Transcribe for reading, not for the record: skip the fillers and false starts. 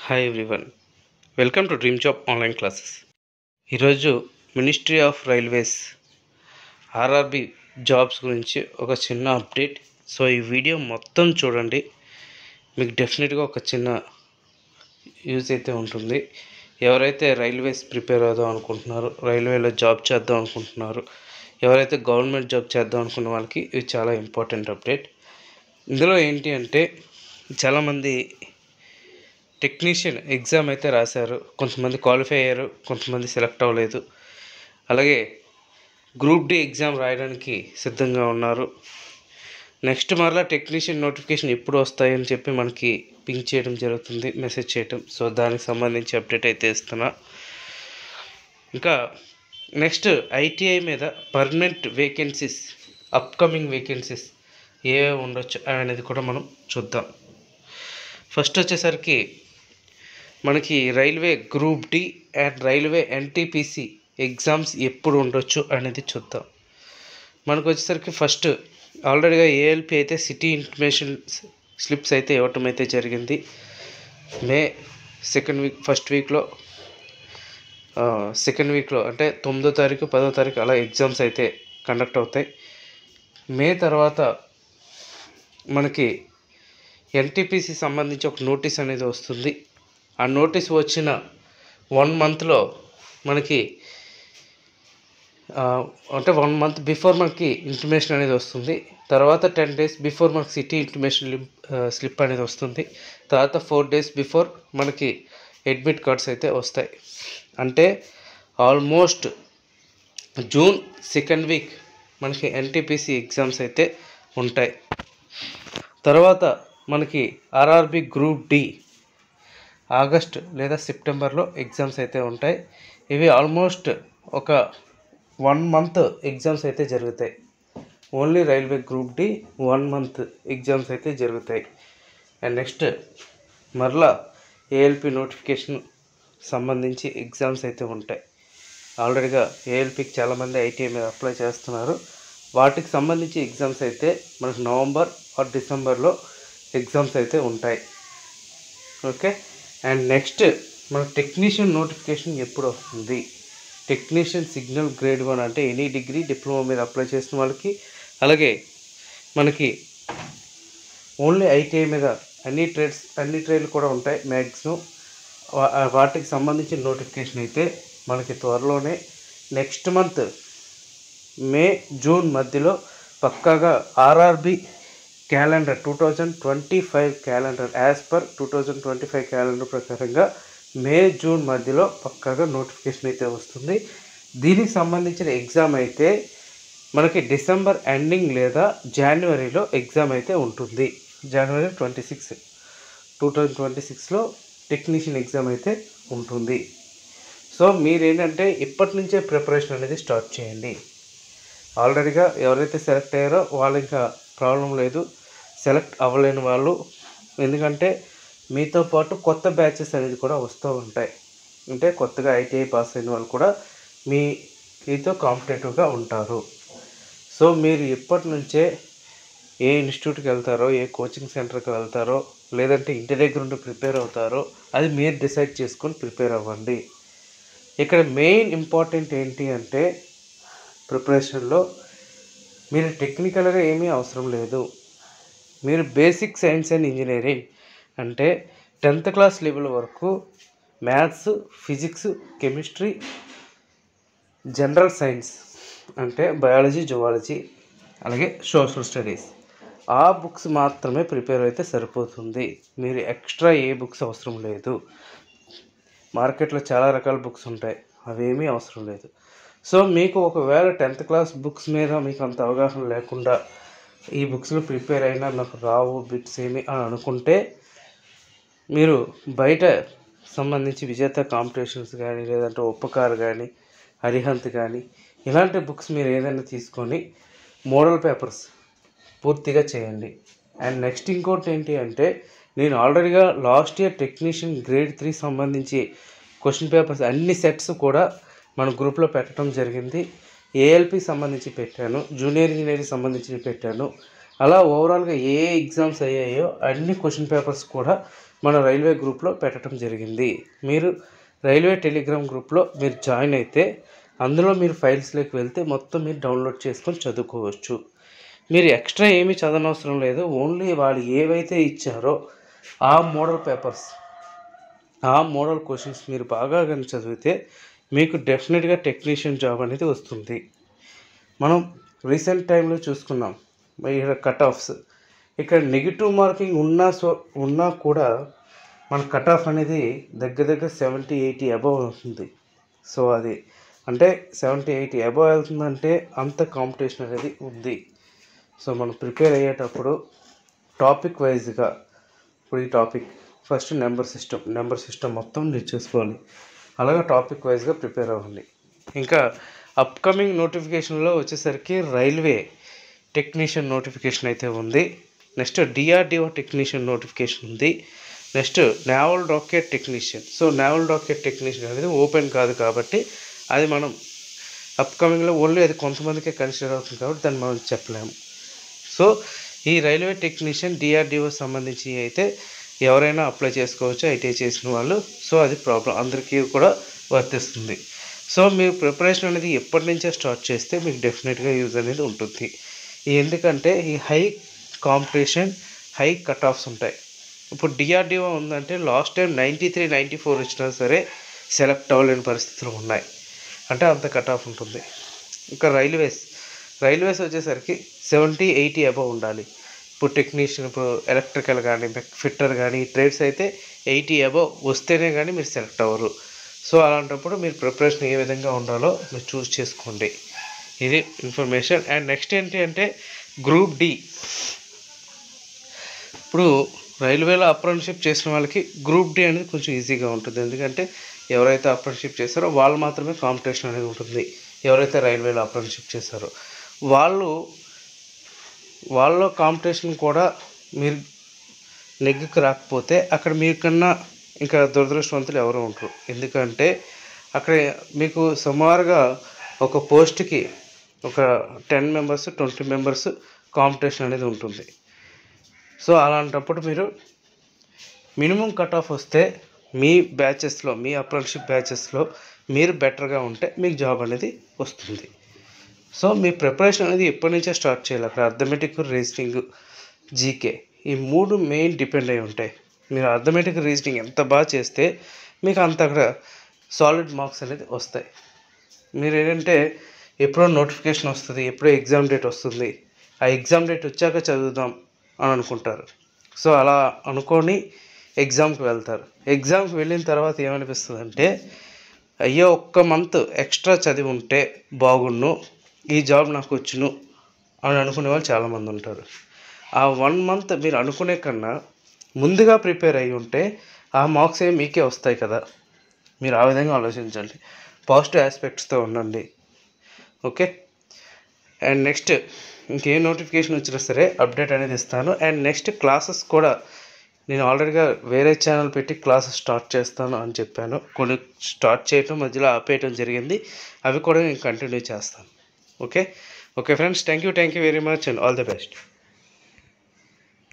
Hi everyone, welcome to dream job online classes. ఈరోజు ministry of railways RRB jobs గురించి ఒక చిన్న update. So ఈ వీడియో మొత్తం చూడండి, మీకు డెఫినెట్గా ఒక చిన్న యూజ్ అయితే ఉంటుంది. ఎవరైతే రైల్వేస్ ప్రిపేర్ అవుదాం అనుకుంటున్నారో, రైల్వేలో జాబ్ చేద్దాం అనుకుంటున్నారు, ఎవరైతే గవర్నమెంట్ జాబ్ చేద్దాం అనుకున్న వాళ్ళకి ఇది చాలా ఇంపార్టెంట్ అప్డేట్. ఇందులో ఏంటి అంటే చాలామంది టెక్నీషియన్ ఎగ్జామ్ అయితే రాశారు, కొంతమంది క్వాలిఫై అయ్యారు, కొంతమంది సెలెక్ట్ అవ్వలేదు. అలాగే గ్రూప్ డి ఎగ్జామ్ రాయడానికి సిద్ధంగా ఉన్నారు. నెక్స్ట్ మరలా టెక్నీషియన్ నోటిఫికేషన్ ఎప్పుడు వస్తాయని చెప్పి మనకి పింక్ చేయడం జరుగుతుంది, మెసేజ్ చేయడం. సో దానికి సంబంధించి అప్డేట్ అయితే ఇస్తున్నా. ఇంకా నెక్స్ట్ ఐటీఐ మీద పర్మనెంట్ వేకెన్సీస్, అప్కమింగ్ వేకెన్సీస్ ఏవే ఉండొచ్చు అనేది కూడా మనం చూద్దాం. ఫస్ట్ వచ్చేసరికి మనకి railway group D and railway NTPC exams ఎప్పుడు ఉండొచ్చు అనేది చూద్దాం. మనకు వచ్చేసరికి ఫస్ట్ ఆల్రెడీగా ఏఎల్పి అయితే సిటీ ఇంటిమేషన్ స్లిప్స్ అయితే ఇవ్వటం అయితే జరిగింది. మే ఫస్ట్ వీక్లో అంటే 9వ తారీఖు 10వ తారీఖు అలా ఎగ్జామ్స్ అయితే కండక్ట్ అవుతాయి. మే తర్వాత మనకి ఎన్టీపీసీ సంబంధించి ఒక నోటీస్ అనేది వస్తుంది. ఆ నోటీస్ వచ్చిన 1 మంత్లో మనకి అంటే 1 మంత్ బిఫోర్ మనకి ఇంటిమేషన్ అనేది వస్తుంది. తర్వాత 10 days బిఫోర్ మనకి సిటీ ఇంటిమేషన్ స్లిప్ అనేది వస్తుంది. తర్వాత 4 days బిఫోర్ మనకి అడ్మిట్ కార్డ్స్ అయితే వస్తాయి. అంటే ఆల్మోస్ట్ జూన్ 2nd వీక్ మనకి ఎన్టీపీసీ ఎగ్జామ్స్ అయితే ఉంటాయి. తర్వాత మనకి ఆర్ఆర్బి గ్రూప్ డి ఆగస్ట్ లేదా సెప్టెంబర్లో ఎగ్జామ్స్ అయితే ఉంటాయి. ఇవి ఆల్మోస్ట్ ఒక 1 మంత్ ఎగ్జామ్స్ అయితే జరుగుతాయి. Only railway group D 1 month exams అయితే జరుగుతాయి. అండ్ నెక్స్ట్ మరలా ఏఎల్పి నోటిఫికేషన్ సంబంధించి ఎగ్జామ్స్ అయితే ఉంటాయి. ఆల్రెడీగా ఏఎల్పికి చాలామంది ఐటీఐ మీద అప్లై చేస్తున్నారు. వాటికి సంబంధించి ఎగ్జామ్స్ అయితే మనకు నవంబర్ ఆర్ డిసెంబర్లో ఎగ్జామ్స్ అయితే ఉంటాయి. ఓకే. అండ్ నెక్స్ట్ మన టెక్నీషియన్ నోటిఫికేషన్ ఎప్పుడు వస్తుంది? టెక్నీషియన్ సిగ్నల్ గ్రేడ్ 1 అంటే ఎనీ డిగ్రీ డిప్లొమా మీద అప్లై చేసిన వాళ్ళకి, అలాగే మనకి ఓన్లీ ఐటీఐ మీద అన్ని ట్రేడ్లు కూడా ఉంటాయి మ్యాక్సిమం. వాటికి సంబంధించిన నోటిఫికేషన్ అయితే మనకి త్వరలోనే నెక్స్ట్ మంత్ మే జూన్ మధ్యలో పక్కాగా RRB calendar 2025 calendar as per 2025 calendar ప్రకారంగా మే జూన్ మధ్యలో పక్కాగా నోటిఫికేషన్ అయితే వస్తుంది. దీనికి సంబంధించిన ఎగ్జామ్ అయితే మనకి డిసెంబర్ ఎండింగ్ లేదా జనవరిలో ఎగ్జామ్ అయితే ఉంటుంది. జనవరి 26, 2026లో టెక్నీషియన్ ఎగ్జామ్ అయితే ఉంటుంది. సో మీరేంటంటే ఇప్పటి నుంచే ప్రిపరేషన్ అనేది స్టార్ట్ చేయండి. ఆల్రెడీగా ఎవరైతే సెలెక్ట్ అయ్యారో వాళ్ళు ఇంకా ప్రాబ్లం లేదు. సెలెక్ట్ అవ్వలేని వాళ్ళు, ఎందుకంటే మీతో పాటు కొత్త బ్యాచెస్ అనేది కూడా వస్తూ ఉంటాయి. అంటే కొత్తగా ఐటీఐ పాస్ అయిన వాళ్ళు కూడా మీతో కాంపిటేటివ్గా ఉంటారు. సో మీరు ఇప్పటి నుంచే ఏ ఇన్స్టిట్యూట్కి వెళ్తారో, ఏ కోచింగ్ సెంటర్కి వెళ్తారో, లేదంటే ఇంటి దగ్గర ఉండి ప్రిపేర్ అవుతారో అది మీరు డిసైడ్ చేసుకొని ప్రిపేర్ అవ్వండి. ఇక్కడ మెయిన్ ఇంపార్టెంట్ ఏంటి అంటే ప్రిపరేషన్లో మీరు టెక్నికల్గా ఏమీ అవసరం లేదు. మీరు బేసిక్ సైన్స్ అండ్ ఇంజనీరింగ్ అంటే 10th క్లాస్ లెవెల్ వరకు maths, physics, chemistry, general science అంటే బయాలజీ, జువాలజీ, అలాగే సోషల్ స్టడీస్ ఆ బుక్స్ మాత్రమే ప్రిపేర్ అయితే సరిపోతుంది. మీరు ఎక్స్ట్రా ఏ బుక్స్ అవసరం లేదు. మార్కెట్లో చాలా రకాల బుక్స్ ఉంటాయి, అవేమీ అవసరం లేదు. సో మీకు ఒకవేళ 10th క్లాస్ బుక్స్ మీద మీకు అంత అవగాహన లేకుండా ఈ బుక్స్లో ప్రిపేర్ అయినా నాకు రావు బిట్స్ ఏమి అని అనుకుంటే మీరు బయట సంబంధించి విజేత కాంపిటీషన్స్ కానీ, లేదంటే ఉపకార్ కానీ, అరిహంత్ కానీ ఇలాంటి బుక్స్ మీరు ఏదైనా తీసుకొని మోడల్ పేపర్స్ పూర్తిగా చేయండి. అండ్ నెక్స్ట్ ఇంకోటి ఏంటి అంటే నేను ఆల్రెడీగా లాస్ట్ ఇయర్ టెక్నీషియన్ గ్రేడ్ 3 సంబంధించి క్వశ్చన్ పేపర్స్ అన్ని సెట్స్ కూడా మన గ్రూప్లో పెట్టడం జరిగింది. ఏఎల్పి సంబంధించి పెట్టాను, జూనియర్ ఇంజనీరింగ్ సంబంధించి పెట్టాను. అలా ఓవరాల్గా ఏ ఎగ్జామ్స్ అయ్యాయో అన్ని క్వశ్చన్ పేపర్స్ కూడా మన రైల్వే గ్రూప్లో పెట్టడం జరిగింది. మీరు రైల్వే టెలిగ్రామ్ గ్రూప్లో మీరు జాయిన్ అయితే అందులో మీరు ఫైల్స్లోకి వెళ్తే మొత్తం మీరు డౌన్లోడ్ చేసుకొని చదువుకోవచ్చు. మీరు ఎక్స్ట్రా ఏమీ చదవనవసరం లేదు. ఓన్లీ వాళ్ళు ఏవైతే ఇచ్చారో ఆ మోడల్ పేపర్స్, ఆ మోడల్ క్వశ్చన్స్ మీరు బాగా కానీ చదివితే మీకు డెఫినెట్గా టెక్నీషియన్ జాబ్ అనేది వస్తుంది. మనం రీసెంట్ టైంలో చూసుకున్నాం ఇక్కడ కట్ ఆఫ్స్. ఇక్కడ నెగిటివ్ మార్కింగ్ ఉన్నా కూడా మన కట్ ఆఫ్ అనేది దగ్గర 70-80 అబవ్ అవుతుంది. సో అది అంటే 70-80 అబవ్ వెళ్తుందంటే అంత కాంపిటీషన్ అనేది ఉంది. సో మనం ప్రిపేర్ అయ్యేటప్పుడు టాపిక్ వైజ్గా, ఇప్పుడు ఈ టాపిక్ ఫస్ట్ నెంబర్ సిస్టమ్ మొత్తం నేర్చేసుకోవాలి. అలాగే టాపిక్ వైజ్గా ప్రిపేర్ అవ్వండి. ఇంకా అప్కమింగ్ నోటిఫికేషన్లో వచ్చేసరికి రైల్వే టెక్నీషియన్ నోటిఫికేషన్ అయితే ఉంది. నెక్స్ట్ డిఆర్డిఓ టెక్నీషియన్ నోటిఫికేషన్ ఉంది. Next naval rocket technician. So naval rocket technician అనేది ఓపెన్ కాదు కాబట్టి అది మనం అప్కమింగ్లో ఓన్లీ అది కొంతమందికే కన్సిడర్ అవుతుంది కాబట్టి దాన్ని మనం చెప్పలేము. సో ఈ రైల్వే టెక్నీషియన్ డిఆర్డిఓ సంబంధించి అయితే ఎవరైనా అప్లై చేసుకోవచ్చు, ఐటీఐ చేసిన వాళ్ళు. సో అది ప్రాబ్లం అందరికీ కూడా వర్తిస్తుంది. సో మీరు ప్రిపరేషన్ అనేది ఎప్పటి నుంచే స్టార్ట్ చేస్తే మీకు డెఫినెట్గా యూజ్ అనేది ఉంటుంది. ఎందుకంటే ఈ high competition, high cut offs ఉంటాయి. ఇప్పుడు డిఆర్డిఓ ఉందంటే లాస్ట్ టైం 93-94 వచ్చినా సరే సెలెక్ట్ అవ్వలేని పరిస్థితులు ఉన్నాయి. అంటే అంత కట్ ఆఫ్ ఉంటుంది. ఇంకా రైల్వేస్ వచ్చేసరికి 70-80 అబవ్ ఉండాలి. ఇప్పుడు టెక్నీషియన్, ఇప్పుడు ఎలక్ట్రికల్ కానీ, ఫిట్టర్ కానీ, ట్రేడ్స్ అయితే 80 అబవ్ వస్తేనే కానీ మీరు సెలెక్ట్ అవ్వరు. సో అలాంటప్పుడు మీరు ప్రిపరేషన్ ఏ విధంగా ఉండాలో మీరు చూస్ చేసుకోండి. ఇది ఇన్ఫర్మేషన్. అండ్ నెక్స్ట్ ఏంటి అంటే గ్రూప్ డి. ఇప్పుడు రైల్వేలో అప్రెంటిస్షిప్ చేసిన వాళ్ళకి గ్రూప్ డి అనేది కొంచెం ఈజీగా ఉంటుంది. ఎందుకంటే ఎవరైతే అప్రెంటిస్షిప్ చేస్తారో వాళ్ళు మాత్రమే కాంపిటీషన్ అనేది ఉంటుంది. ఎవరైతే రైల్వేలో అప్రెంటిస్షిప్ చేస్తారో వాళ్ళ కాంపిటీషన్ కూడా మీరు నెగ్గుకు రాకపోతే అక్కడ మీకన్నా ఇంకా దురదృష్టవంతులు ఎవరు ఉంటారు. ఎందుకంటే అక్కడ మీకు సుమారుగా ఒక పోస్ట్కి ఒక 10 మెంబర్స్ 20 మెంబర్స్ కాంపిటీషన్ అనేది ఉంటుంది. సో అలాంటప్పుడు మీరు మినిమం కట్ ఆఫ్ వస్తే మీ బ్యాచెస్లో, మీ అప్రెంటిస్షిప్ బ్యాచెస్లో మీరు బెటర్గా ఉంటే మీకు జాబ్ అనేది వస్తుంది. సో మీ ప్రిపరేషన్ అనేది ఎప్పటి నుంచే స్టార్ట్ చేయాలి. అక్కడ అర్థమెటిక్, రీజనింగ్, జీకే ఈ 3 మెయిన్ డిపెండ్ అయి ఉంటాయి. మీరు అర్థమెటిక్, రీజనింగ్ ఎంత బాగా చేస్తే మీకు అంత అక్కడ సాలిడ్ మార్క్స్ అనేది వస్తాయి. మీరు ఏంటంటే ఎప్పుడో నోటిఫికేషన్ వస్తుంది, ఎప్పుడో ఎగ్జామ్ డేట్ వస్తుంది, ఆ ఎగ్జామ్ డేట్ వచ్చాక చదువుదాం అని అనుకుంటారు. సో అలా అనుకొని ఎగ్జామ్కి వెళ్తారు. ఎగ్జామ్కి వెళ్ళిన తర్వాత ఏమనిపిస్తుంది అంటే అయ్యో ఒక్క మంత్ ఎక్స్ట్రా చదివి ఉంటే బాగుండు, ఈ జాబ్ నాకు వచ్చును అని అనుకునే వాళ్ళు చాలామంది ఉంటారు. ఆ 1 మంత్ మీరు అనుకునే కన్నా ముందుగా ప్రిపేర్ అయ్యి ఉంటే ఆ మార్క్స్ మీకే వస్తాయి కదా. మీరు ఆ విధంగా ఆలోచించండి. పాజిటివ్ ఆస్పెక్ట్స్తో ఉండండి. ఓకే. అండ్ నెక్స్ట్ ఇంకే నోటిఫికేషన్ వచ్చినా సరే అప్డేట్ అనేది ఇస్తాను. అండ్ నెక్స్ట్ క్లాసెస్ కూడా నేను ఆల్రెడీగా వేరే ఛానల్ పెట్టి క్లాసెస్ స్టార్ట్ చేస్తాను అని చెప్పాను. కొన్ని స్టార్ట్ చేయటం మధ్యలో ఆపేయటం జరిగింది. అవి కూడా నేను కంటిన్యూ చేస్తాను. Okay friends, thank you very much and all the best.